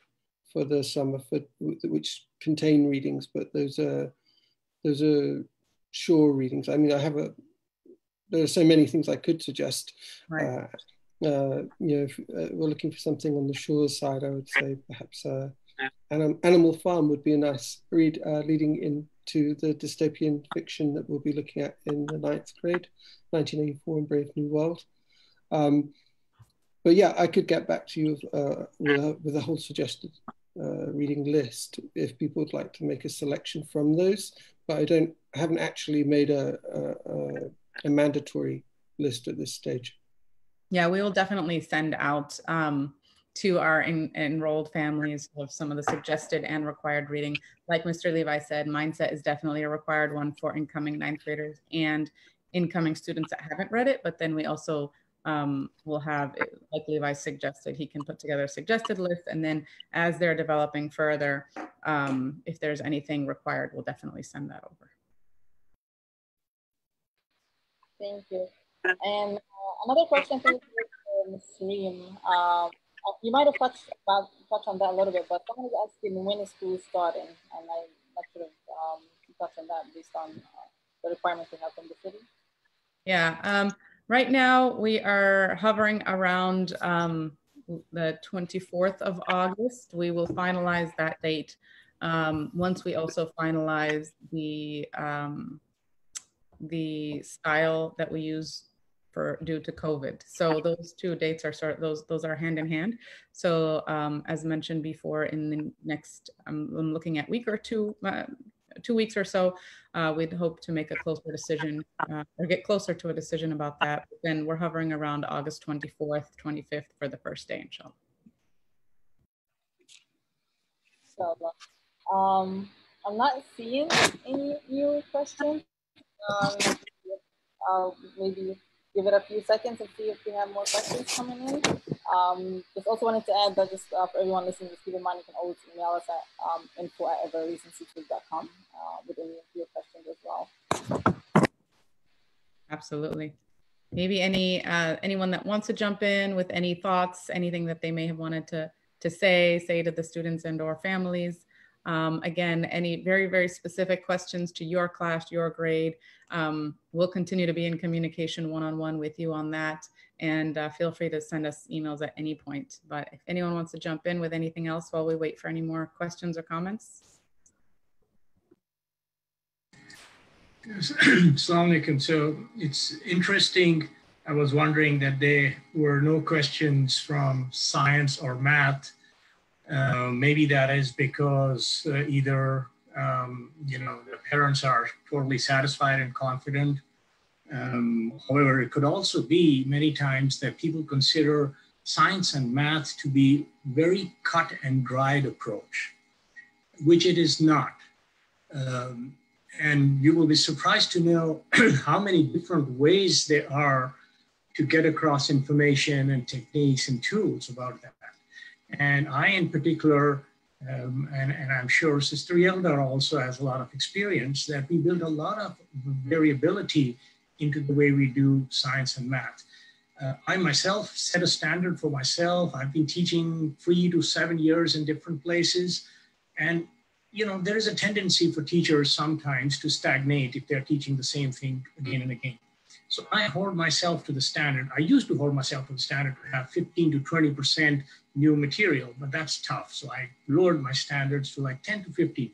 for the summer which contain readings, but those are sure readings. I mean, there are so many things I could suggest. Right. If we're looking for something on the sure side, I would say perhaps Animal Farm would be a nice read leading into the dystopian fiction that we'll be looking at in the 9th grade, 1984 and Brave New World. But yeah, I could get back to you with a whole suggested reading list if people would like to make a selection from those, but I haven't actually made a mandatory list at this stage. Yeah, we will definitely send out to our enrolled families of some of the suggested and required reading. Like Mr. Levi said, Mindset is definitely a required one for incoming 9th graders and incoming students that haven't read it, but then we also will have, like Levi suggested, he can put together a suggested list, and then as they're developing further, if there's anything required, we'll definitely send that over. Thank you. And another question for Ms. Reem. You might have touched on that a little bit, but someone is asking when is school starting, and I'm not sure if you touched on that based on the requirements we have from the city. Yeah, right now we are hovering around the 24th of August. We will finalize that date once we also finalize the style that we use due to COVID. So those 2 dates are those are hand in hand. So as mentioned before, in the next, I'm looking at week or 2 weeks or so, we'd hope to make a closer decision or get closer to a decision about that. But then we're hovering around August 24th, 25th for the first day, inshallah. So, I'm not seeing any new questions. I'll maybe give it a few seconds and see if we have more questions coming in. Just also wanted to add that just for everyone listening, just keep in mind you can always email us at info@averroes.com with any of your questions as well. Absolutely. Maybe anyone that wants to jump in with any thoughts, anything that they may have wanted to say to the students and or families, Again, any very, very specific questions to your class, your grade, we'll continue to be in communication one-on-one with you on that. And feel free to send us emails at any point. But if anyone wants to jump in with anything else while we wait for any more questions or comments. Assalamu alaikum. So it's interesting. I was wondering that there were no questions from science or math. Maybe that is because either the parents are totally satisfied and confident. However, it could also be many times that people consider science and math to be very cut and dried approach, which it is not. And you will be surprised to know how many different ways there are to get across information and techniques and tools about that. And I, in particular, and I'm sure Sister Yelda also has a lot of experience, that we build a lot of variability into the way we do science and math. I myself set a standard for myself. I've been teaching 3 to 7 years in different places. And there is a tendency for teachers sometimes to stagnate if they're teaching the same thing again and again. So I hold myself to the standard. I used to hold myself to the standard to have 15 to 20% new material, but that's tough. So I lowered my standards to like 10 to 15%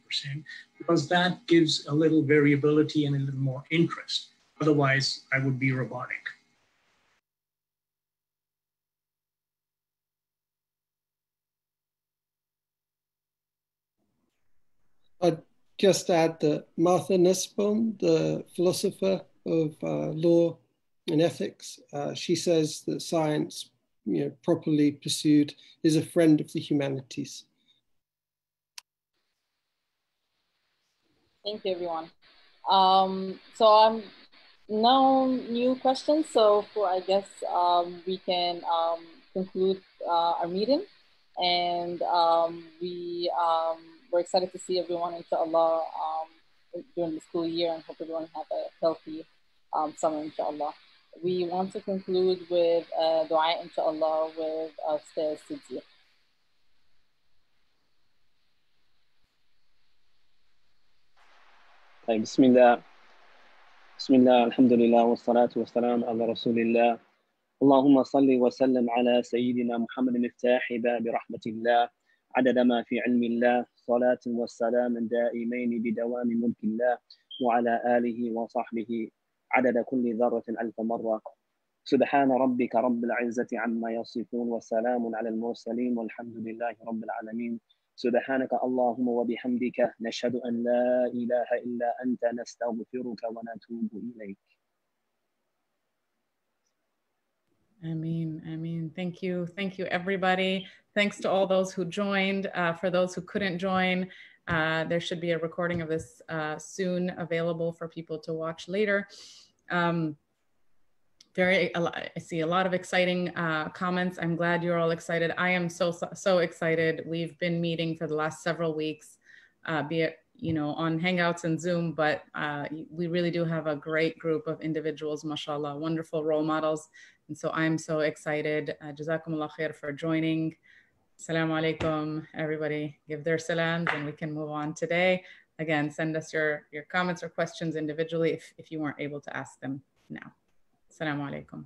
because that gives a little variability and a little more interest. Otherwise, I would be robotic. I'd just add that Martha Nussbaum, the philosopher of law and ethics, she says that science, properly pursued, is a friend of the humanities. Thank you, everyone. So no new questions. So I guess we can conclude our meeting, and we're excited to see everyone, inshallah, during the school year, and hope everyone have a healthy summer, inshallah. We want to conclude with dua, inshallah, with Ustaz Siddiq. طيب بسم الله الحمد لله والصلاة والسلام على رسول الله. اللهم صل وسلم على سيدنا محمد مفتاح باب رحمة الله عدد ما في علم الله، صلاة والسلام دائمين بدوام ملك الله، وعلى آله وصحبه عدد كل ذرة ألف مرة. سبحان ربك رب العزة عما يصفون وسلام على المرسلين والحمد لله رب العالمين. سبحانك اللهم وبحمدك نشهد أن لا إله إلا أنت نستغفرك ونتوب إليك. Ameen, ameen. Thank you. Thank you, everybody. Thanks to all those who joined. For those who couldn't join, there should be a recording of this soon available for people to watch later. I see a lot of exciting comments. I'm glad you're all excited. I am so excited. We've been meeting for the last several weeks, be it on Hangouts and Zoom, but we really do have a great group of individuals, mashallah, wonderful role models. And so I'm so excited. Jazakumullah khair for joining. Assalamu alaikum, everybody. Give their salams and we can move on today. Again, send us your comments or questions individually if you weren't able to ask them now. Assalamu alaikum.